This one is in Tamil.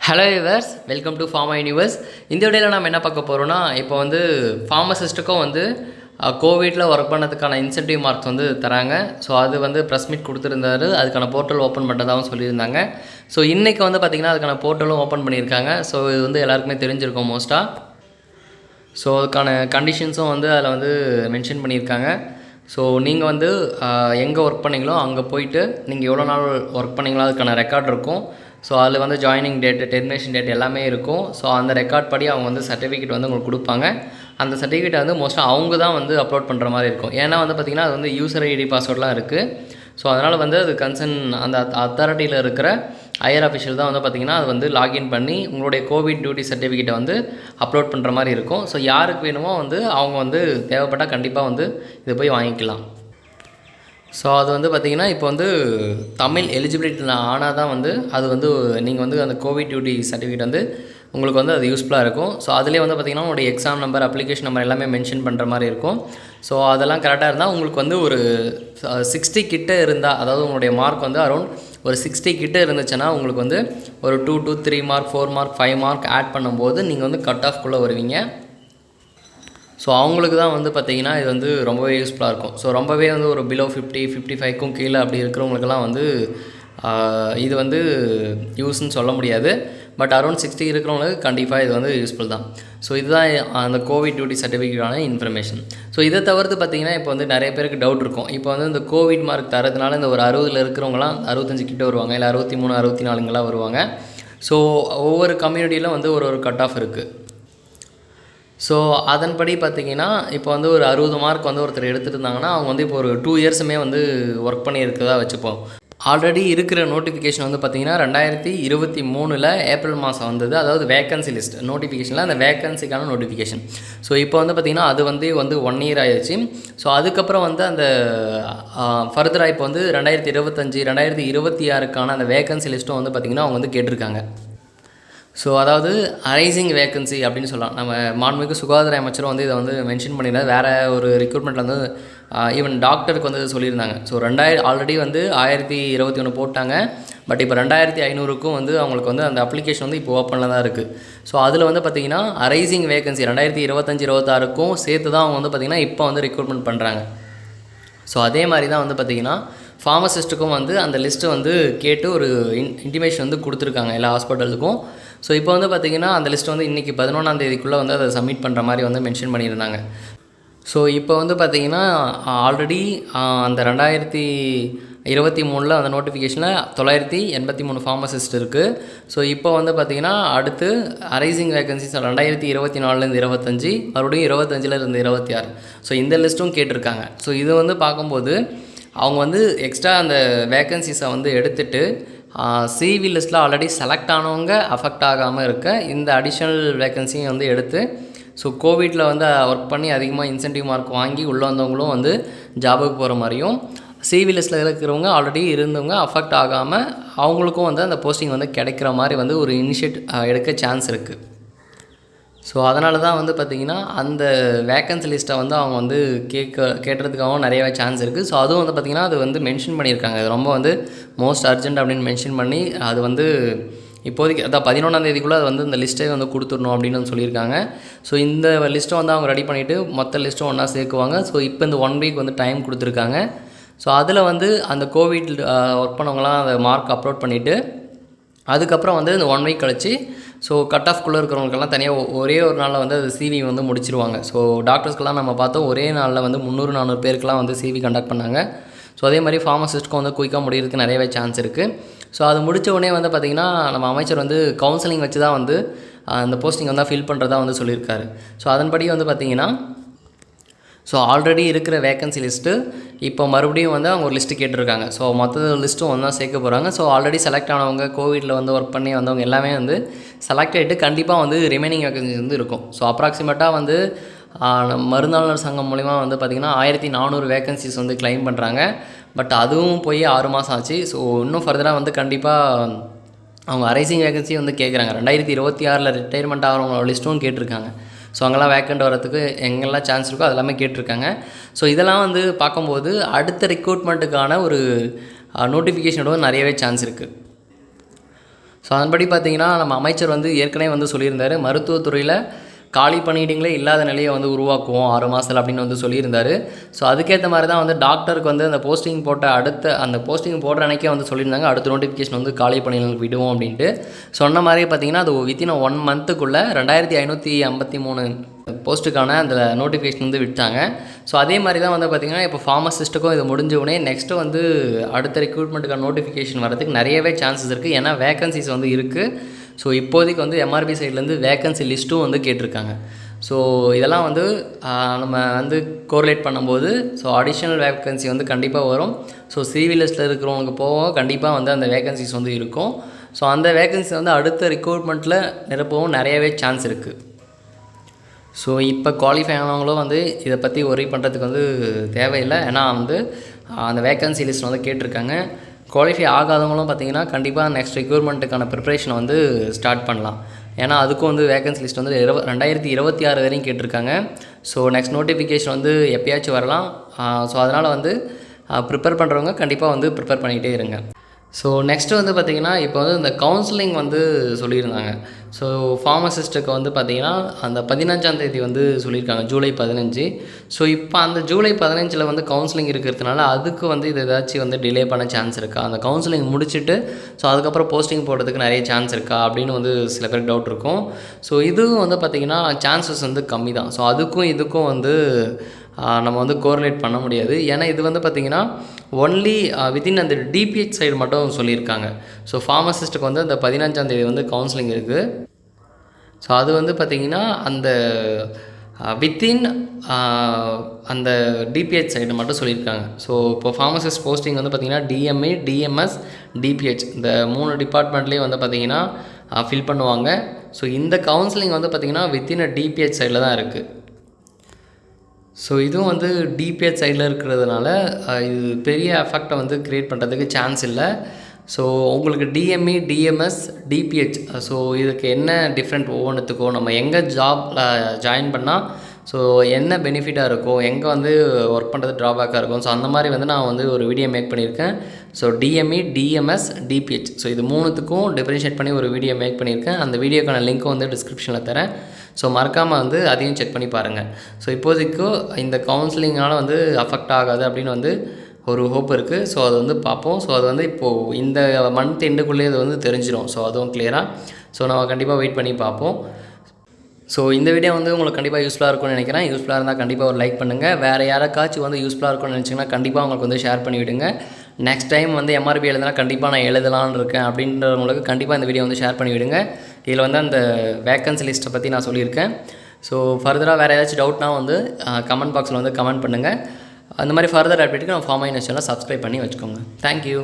Hello viewers, welcome to pharma universe. இந்த வீடியோவில் நம்ம என்ன பார்க்க போகிறோம்னா, இப்போ வந்து ஃபார்மசிஸ்ட்டுக்கும் வந்து கோவிட்டில் ஒர்க் பண்ணதுக்கான இன்சென்டிவ் மார்க்ஸ் வந்து தராங்க. ஸோ அது வந்து ப்ரெஸ் மீட் கொடுத்துருந்தாரு. அதுக்கான போர்ட்டல் ஓப்பன் பண்ணுறதாகவும் சொல்லியிருந்தாங்க. ஸோ இன்றைக்கி வந்து பார்த்திங்கன்னா அதுக்கான போர்ட்டலும் ஓப்பன் பண்ணியிருக்காங்க. ஸோ இது வந்து எல்லாருக்குமே தெரிஞ்சிருக்கும் மோஸ்ட்டாக. ஸோ அதுக்கான கண்டிஷன்ஸும் வந்து அதில் வந்து மென்ஷன் பண்ணியிருக்காங்க. ஸோ நீங்கள் வந்து எங்கே ஒர்க் பண்ணிங்களோ அங்கே போயிட்டு நீங்கள் எவ்வளோ நாள் ஒர்க் பண்ணிங்களோ அதுக்கான ரெக்கார்ட் இருக்கும். ஸோ அதில் வந்து ஜாயினிங் டேட்டு, டெர்மினேஷன் டேட் எல்லாமே இருக்கும். ஸோ அந்த ரெக்கார்ட் படி அவங்க வந்து சர்டிஃபிகேட் வந்து உங்களுக்கு கொடுப்பாங்க. அந்த சர்டிஃபிகேட்டை வந்து மோஸ்ட்டாக அவங்க தான் வந்து அப்லோட் பண்ணுற மாதிரி இருக்கும். ஏன்னா வந்து பார்த்திங்கன்னா அது வந்து யூசர் ஐடி பாஸ்வேர்ட்லாம் இருக்குது. ஸோ அதனால் வந்து அது கன்சர்ன் அந்த அத்தாரிட்டியில் இருக்கிற ஹையர் அஃபிஷியல் தான் வந்து பார்த்திங்கன்னா அது வந்து லாகின் பண்ணி உங்களுடைய கோவிட் டியூட்டி சர்டிஃபிகேட்டை வந்து அப்லோட் பண்ணுற மாதிரி இருக்கும். ஸோ யாருக்கு வேணுமோ வந்து அவங்க வந்து தேவைப்பட்டால் கண்டிப்பாக வந்து இதை போய் வாங்கிக்கலாம். ஸோ அது வந்து பார்த்திங்கன்னா இப்போ வந்து தமிழ் எலிஜிபிலிட்டி ஆனால் தான் வந்து அது வந்து நீங்கள் வந்து அந்த கோவிட் டியூட்டி சர்டிஃபிகேட் வந்து உங்களுக்கு வந்து அது யூஸ்ஃபுல்லாக இருக்கும். ஸோ அதிலே வந்து பார்த்திங்கன்னா உங்களுடைய எக்ஸாம் நம்பர், அப்ளிகேஷன் நம்பர் எல்லாமே மென்ஷன் பண்ணுற மாதிரி இருக்கும். ஸோ அதெல்லாம் கரெக்டாக இருந்தால் உங்களுக்கு வந்து ஒரு 60 கிட்டே இருந்தால், அதாவது உங்களுடைய மார்க் வந்து அரௌண்ட் ஒரு 60 கிட்டே இருந்துச்சுன்னா உங்களுக்கு வந்து ஒரு 2 to 3 mark, 4 mark, 5 mark add பண்ணும்போது நீங்கள் வந்து கட் ஆஃப்குள்ளே வருவீங்க. ஸோ அவங்களுக்கு தான் வந்து பார்த்திங்கன்னா இது வந்து ரொம்பவே யூஸ்ஃபுல்லாக இருக்கும். ஸோ ரொம்பவே வந்து ஒரு பிலோ 50, 55க்கும் கீழே அப்படி இருக்கிறவங்களுக்கெல்லாம் வந்து இது வந்து யூஸ்ன்னு சொல்ல முடியாது. பட் அரௌண்ட் 60 இருக்கிறவங்களுக்கு கண்டிப்பாக இது வந்து யூஸ்ஃபுல் தான். ஸோ இதுதான் அந்த கோவிட் டியூட்டி சர்டிஃபிகேட்டான இன்ஃபர்மேஷன். ஸோ இதை தவிர்த்து பார்த்திங்கன்னா இப்போ வந்து நிறைய பேருக்கு டவுட் இருக்கும். இப்போ வந்து இந்த கோவிட் மார்க் தரதுனால இந்த ஒரு 60 இருக்கிறவங்களாம் 65 கிட்டே வருவாங்க, இல்லை 63, 64 வருவாங்க. ஸோ ஒவ்வொரு கம்யூனிட்டியிலும் வந்து ஒரு கட் ஆஃப் இருக்குது. ஸோ அதன்படி பார்த்திங்கன்னா இப்போ வந்து ஒரு 60 மார்க் வந்து ஒருத்தர் எடுத்துகிட்டு இருந்தாங்கன்னா அவங்க வந்து இப்போ ஒரு 2 இயர்ஸுமே வந்து ஒர்க் பண்ணியிருக்கதா வச்சுப்போம். ஆல்ரெடி இருக்கிற நோட்டிஃபிகேஷன் வந்து பார்த்திங்கன்னா 2023 ஏப்ரல் மாதம் வந்தது. அதாவது வேக்கன்சி லிஸ்ட் நோட்டிஃபிகேஷனில் அந்த வேக்கன்சிக்கான நோட்டிஃபிகேஷன். ஸோ இப்போ வந்து பார்த்திங்கன்னா அது வந்து 1 இயர் ஆயிடுச்சு. ஸோ அதுக்கப்புறம் வந்து அந்த ஃபர்தராக இப்போ வந்து 2025, 2026க்கான அந்த வேக்கன்சி லிஸ்ட்டும் வந்து பார்த்திங்கன்னா அவங்க வந்து கேட்டிருக்காங்க. ஸோ அதாவது அரைசிங் வேக்கன்சி அப்படின்னு சொல்லலாம். நம்ம மாண்புமிகு சுகாதார அமைச்சரும் வந்து இதை வந்து மென்ஷன் பண்ணியிருந்தார். வேறு ஒரு ரெக்ரூட்மெண்ட்டில் வந்து ஈவன் டாக்டருக்கு வந்து சொல்லியிருந்தாங்க. ஸோ ஆல்ரெடி வந்து 1021 போட்டாங்க. பட் இப்போ 2500க்கும் வந்து அவங்களுக்கு வந்து அந்த அப்ளிகேஷன் வந்து இப்போ ஓப்பனில் தான் இருக்குது. ஸோ அதில் வந்து பார்த்திங்கன்னா அரைசிங் வேக்கன்சி 2025, 26க்கும் சேர்த்து தான் அவங்க வந்து பார்த்திங்கன்னா இப்போ வந்து ரெக்ரூட்மெண்ட் பண்ணுறாங்க. ஸோ அதே மாதிரி தான் வந்து பார்த்திங்கன்னா ஃபார்மசிஸ்ட்டுக்கும் வந்து அந்த லிஸ்ட்டு வந்து கேட்டு ஒரு இன்டிமேஷன் வந்து கொடுத்துருக்காங்க எல்லா ஹாஸ்பிட்டலுக்கும். ஸோ இப்போ வந்து பார்த்திங்கன்னா அந்த லிஸ்ட்டு வந்து இன்றைக்கி 11ஆம் தேதிக்குள்ளே வந்து அதை சப்மிட் பண்ணுற மாதிரி வந்து மென்ஷன் பண்ணியிருந்தாங்க. ஸோ இப்போ வந்து பார்த்திங்கன்னா ஆல்ரெடி அந்த 2023 அந்த நோட்டிஃபிகேஷனில் 983 ஃபார்மசிஸ்ட் இருக்குது. ஸோ இப்போ வந்து பார்த்திங்கன்னா அடுத்து அரைசிங் வேகன்சிஸ் 2024 25, மறுபடியும் 25 26. ஸோ இந்த லிஸ்ட்டும் கேட்டிருக்காங்க. ஸோ இது வந்து பார்க்கும்போது அவங்க வந்து எக்ஸ்ட்ரா அந்த வேக்கன்சிஸை வந்து எடுத்துகிட்டு சிவி லிஸ்ட்டில் ஆல்ரெடி செலக்ட் ஆனவங்க அஃபெக்ட் ஆகாமல் இருக்க இந்த அடிஷ்னல் வேக்கன்சியும் வந்து எடுத்து ஸோ கோவிட்டில் வந்து ஒர்க் பண்ணி அதிகமாக இன்சென்டிவ் மார்க் வாங்கி உள்ளே வந்தவங்களும் வந்து ஜாபுக்கு போகிற மாதிரியும், சிவி லிஸ்ட்டில் இருக்கிறவங்க ஆல்ரெடி இருந்தவங்க அஃபெக்ட் ஆகாமல் அவங்களுக்கும் வந்து அந்த போஸ்டிங் வந்து கிடைக்கிற மாதிரி வந்து ஒரு இனிஷியேட் எடுக்க சான்ஸ் இருக்குது. ஸோ அதனால தான் வந்து பார்த்திங்கன்னா அந்த வேக்கன்சி லிஸ்ட்டை வந்து அவங்க வந்து கேட்டுறதுக்காகவும் நிறையவே சான்ஸ் இருக்குது. ஸோ அதுவும் வந்து பார்த்திங்கன்னா அது வந்து மென்ஷன் பண்ணியிருக்காங்க. அது ரொம்ப வந்து மோஸ்ட் அர்ஜென்ட் அப்படின்னு மென்ஷன் பண்ணி அது வந்து இப்போதைக்கு அதான் 11ஆம் தேதிக்குள்ளே அது வந்து இந்த லிஸ்ட்டே வந்து கொடுத்துடணும் அப்படின்னு வந்து சொல்லியிருக்காங்க. ஸோ இந்த லிஸ்ட்டை வந்து அவங்க ரெடி பண்ணிவிட்டு மொத்த லிஸ்ட்டும் ஒன்றா சேர்க்குவாங்க. ஸோ இப்போ இந்த 1 வீக் வந்து டைம் கொடுத்துருக்காங்க. ஸோ அதில் வந்து அந்த கோவிட் ஒர்க் பண்ணவங்களாம் அந்த மார்க் அப்லோட் பண்ணிவிட்டு அதுக்கப்புறம் வந்து இந்த 1 வீக் கழிச்சு ஸோ கட் ஆஃப்குள்ளே இருக்கிறவங்களுக்கெல்லாம் தனியாக ஒரே ஒரு நாளில் வந்து அது சிவி வந்து முடிச்சிருவாங்க. ஸோ டாக்டர்ஸ்க்கெல்லாம் நம்ம பார்த்தோம் ஒரே நாளில் வந்து 300-400 பேருக்கெலாம் வந்து சிவி கண்டக்ட் பண்ணாங்க. ஸோ அதே மாதிரி ஃபார்மசிஸ்ட்டுக்கும் வந்து குயிக்காக முடிகிறதுக்கு நிறையவே சான்ஸ் இருக்குது. ஸோ அது முடித்த உடனே வந்து பார்த்திங்கன்னா நம்ம அமைச்சர் வந்து கவுன்சிலிங் வச்சு தான் வந்து அந்த போஸ்டிங் வந்து ஃபில் பண்ணுறதா வந்து சொல்லியிருக்காரு. ஸோ அதன்படி வந்து பார்த்திங்கன்னா ஸோ ஆல்ரெடி இருக்கிற வேக்கன்சி லிஸ்ட்டு இப்போ மறுபடியும் வந்து அவங்க ஒரு லிஸ்ட்டு கேட்டிருக்காங்க. ஸோ மொத்த லிஸ்ட்டும் ஒன்றா சேர்க்க போகிறாங்க. ஸோ ஆல்ரெடி செலக்ட் ஆனவங்க, கோவிட்டில் வந்து ஒர்க் பண்ணி வந்தவங்க எல்லாமே வந்து செலக்ட் ஆகிட்டு கண்டிப்பாக வந்து ரிமைனிங் வேக்கன்சி வந்து இருக்கும். ஸோ அப்ராக்சிமேட்டாக வந்து மருந்தாளர் சங்கம் மூலிமா வந்து பார்த்திங்கன்னா 1400 வேக்கன்சிஸ் வந்து கிளைம் பண்ணுறாங்க. பட் அதுவும் போய் 6 மாதம் ஆச்சு. ஸோ இன்னும் ஃபர்தராக வந்து கண்டிப்பாக அவங்க அரைசிங் வேக்கன்சி வந்து கேட்குறாங்க. 2026 ரிட்டையர்மெண்ட் ஆகிறவங்களோட லிஸ்ட்டும் கேட்டிருக்காங்க. ஸோ அங்கெல்லாம் வேக்கண்ட் வரதுக்கு எங்கெல்லாம் சான்ஸ் இருக்கோ அதெல்லாமே கேட்டிருக்காங்க. ஸோ இதெல்லாம் வந்து பார்க்கும்போது அடுத்த ரெக்ரூட்மெண்ட்டுக்கான ஒரு நோட்டிஃபிகேஷனோட நிறையவே சான்ஸ் இருக்குது. ஸோ அதன்படி பார்த்திங்கன்னா நம்ம அமைச்சர் வந்து ஏற்கனவே வந்து சொல்லியிருந்தார், மருத்துவத்துறையில் காலி பணியிடங்களே இல்லாத நிலையை வந்து உருவாக்குவோம் 6 மாதத்தில் அப்படின்னு வந்து சொல்லியிருந்தார். ஸோ அதுக்கேற்ற மாதிரி தான் வந்து டாக்டருக்கு வந்து அந்த போஸ்டிங் போட்ட அந்த போஸ்டிங் போடுற அன்றைக்கே வந்து சொல்லியிருந்தாங்க, அடுத்த நோட்டிஃபிகேஷன் வந்து காலி பணியிடங்களுக்கு விடுவோம் அப்படின்ட்டு. சொன்ன மாதிரியே பார்த்திங்கன்னா அது வித்தின் 1 மந்த்துக்குள்ளே 2553 போஸ்ட்டுக்கான அந்த நோட்டிஃபிகேஷன் வந்து விட்டாங்க. ஸோ அதே மாதிரி தான் வந்து பார்த்திங்கன்னா இப்போ ஃபார்மசிஸ்ட்டுக்கும் இது முடிஞ்சவுடனே நெக்ஸ்ட்டு வந்து அடுத்த ரெக்ரூட்மெண்ட்டுக்கான நோட்டிஃபிகேஷன் வரதுக்கு நிறையவே சான்சஸ் இருக்குது. ஏன்னா வேகன்சிஸ் வந்து இருக்குது. ஸோ இப்போதைக்கு வந்து எம்ஆர்பி சைட்லேருந்து வேகன்சி லிஸ்ட்டும் வந்து கேட்டிருக்காங்க. ஸோ இதெல்லாம் வந்து நம்ம வந்து கோரிலேட் பண்ணும்போது ஸோ அடிஷ்னல் வேகன்சி வந்து கண்டிப்பாக வரும். ஸோ சிவி லிஸ்ட்டில் இருக்கிறவங்களுக்கு போக கண்டிப்பாக வந்து அந்த வேகன்சிஸ் வந்து இருக்கும். ஸோ அந்த வேகன்சி வந்து அடுத்த ரெக்ரூட்மெண்ட்டில் நிரப்பவும் நிறையவே சான்ஸ் இருக்குது. ஸோ இப்போ குவாலிஃபை ஆனவங்களும் வந்து இதை பற்றி ஒரி பண்ணுறதுக்கு வந்து தேவையில்லை. ஏன்னா வந்து அந்த வேகன்சி லிஸ்ட் வந்து கேட்டிருக்காங்க. குவாலிஃபை ஆகாதவங்களும் பார்த்திங்கன்னா கண்டிப்பாக நெக்ஸ்ட் ரெக்ரூட்மெண்ட்டுக்கான ப்ரிப்ரேஷனை வந்து ஸ்டார்ட் பண்ணலாம். ஏன்னா அதுக்கும் வந்து வேகன்சி லிஸ்ட் வந்து 2026 வரையும் கேட்டிருக்காங்க. ஸோ நெக்ஸ்ட் நோட்டிஃபிகேஷன் வந்து எப்போயாச்சும் வரலாம். ஸோ அதனால் வந்து ப்ரிப்பேர் பண்ணுறவங்க கண்டிப்பாக வந்து ப்ரிப்பேர் பண்ணிகிட்டே இருங்க. ஸோ நெக்ஸ்ட்டு வந்து பார்த்திங்கன்னா இப்போ வந்து இந்த கவுன்சிலிங் வந்து சொல்லியிருந்தாங்க. ஸோ ஃபார்மசிஸ்ட்டுக்கு வந்து பார்த்திங்கன்னா அந்த 15ஆம் தேதி வந்து சொல்லியிருக்காங்க, ஜூலை 15. ஸோ இப்போ அந்த ஜூலை 15 வந்து கவுன்சிலிங் இருக்கிறதுனால அதுக்கு வந்து இது ஏதாச்சும் வந்து டிலே பண்ண சான்ஸ் இருக்கா, அந்த கவுன்சிலிங் முடிச்சுட்டு ஸோ அதுக்கப்புறம் போஸ்டிங் போடுறதுக்கு நிறைய சான்ஸ் இருக்கா அப்படின்னு வந்து சில பேருக்கு டவுட் இருக்கும். ஸோ இதுவும் வந்து பார்த்திங்கன்னா சான்சஸ் வந்து கம்மி தான். ஸோ அதுக்கும் இதுக்கும் வந்து நம்ம வந்து கோரிலேட் பண்ண முடியாது. ஏன்னா இது வந்து பார்த்திங்கன்னா ஒன்லி வித்தின் அந்த டிபிஹெச் சைடு மட்டும் சொல்லியிருக்காங்க. ஸோ ஃபார்மசிஸ்ட்டுக்கு வந்து அந்த 15ஆம் தேதி வந்து கவுன்சிலிங் இருக்குது. ஸோ அது வந்து பார்த்திங்கன்னா அந்த வித்தின் அந்த டிபிஹெச் சைடு மட்டும் சொல்லியிருக்காங்க. ஸோ இப்போ ஃபார்மசிஸ்ட் போஸ்டிங் வந்து பார்த்திங்கன்னா டிஎம்ஏ, டிஎம்எஸ், டிபிஹெச் இந்த 3 டிபார்ட்மெண்ட்லேயும் வந்து பார்த்திங்கன்னா ஃபில் பண்ணுவாங்க. ஸோ இந்த கவுன்சிலிங் வந்து பார்த்திங்கன்னா வித்தின் டிபிஹெச் சைடில் தான் இருக்குது. ஸோ இதுவும் வந்து டிபிஹெச் சைடில் இருக்கிறதுனால இது பெரிய எஃபெக்டை வந்து க்ரியேட் பண்ணுறதுக்கு சான்ஸ் இல்லை. ஸோ உங்களுக்கு டிஎம்இ, டிஎம்எஸ், டிபிஹெச் ஸோ இதுக்கு என்ன டிஃப்ரெண்ட் ஒவ்வொன்றுத்துக்கும் நம்ம எங்கே ஜாப்பில் ஜாயின் பண்ணால் ஸோ என்ன பெனிஃபிட்டாக இருக்கும், எங்கே வந்து ஒர்க் பண்ணுறது ட்ராபேக்காக இருக்கும். ஸோ அந்த மாதிரி வந்து நான் வந்து ஒரு வீடியோ மேக் பண்ணியிருக்கேன். So DME, DMS, DPH so இது 3த்துக்கும் டிஃபரன்ஷியேட் பண்ணி ஒரு வீடியோ மேக் பண்ணியிருக்கேன். அந்த வீடியோக்கான லிங்க்கும் வந்து டிஸ்கிரிப்ஷனில் தரேன். ஸோ மறக்காமல் வந்து அதையும் செக் பண்ணி பாருங்கள். ஸோ இப்போதைக்கு இந்த கவுன்சிலிங்கால் வந்து அஃபெக்ட் ஆகாது அப்படின்னு வந்து ஒரு ஹோப் இருக்குது. ஸோ அது வந்து பார்ப்போம். ஸோ அது வந்து இப்போது இந்த மந்த் எண்டுக்குள்ளேயே அது வந்து தெரிஞ்சிடும். ஸோ அதுவும் கிளியராக ஸோ நம்ம கண்டிப்பாக வெயிட் பண்ணி பார்ப்போம். ஸோ இந்த வீடியோ வந்து உங்களுக்கு கண்டிப்பாக யூஸ்ஃபுல்லாக இருக்கும்னு நினைக்கிறேன். யூஸ்ஃபுல்லாக இருந்தால் கண்டிப்பாக ஒரு லைக் பண்ணுங்கள். வேறு யாராக்காச்சும் வந்து யூஸ்ஃபுல்லாக இருக்கும்னு நினச்சிங்கன்னா கண்டிப்பாக உங்களுக்கு வந்து ஷேர் பண்ணி விடுங்க. நெக்ஸ்ட் டைம் வந்து எம்ஆர்பி எழுதுனா கண்டிப்பாக நான் எழுதலான்னு இருக்கேன் அப்படின்றவங்களுக்கு கண்டிப்பாக இந்த வீடியோ வந்து ஷேர் பண்ணி விடுங்க. இதில் வந்து அந்த வேக்கன்சி லிஸ்ட்டை பற்றி நான் சொல்லியிருக்கேன். ஸோ ஃபர்தராக வேறு ஏதாச்சும் டவுட்னா வந்து கமெண்ட் பாக்ஸில் வந்து கமெண்ட் பண்ணுங்கள். அந்த மாதிரி ஃபர்தர் அப்டேட்டுக்கு நம்ம ஃபார்ம் ஆயின சேனலை சப்ஸ்கிரைப் பண்ணி வச்சுக்கோங்க. தேங்க்யூ.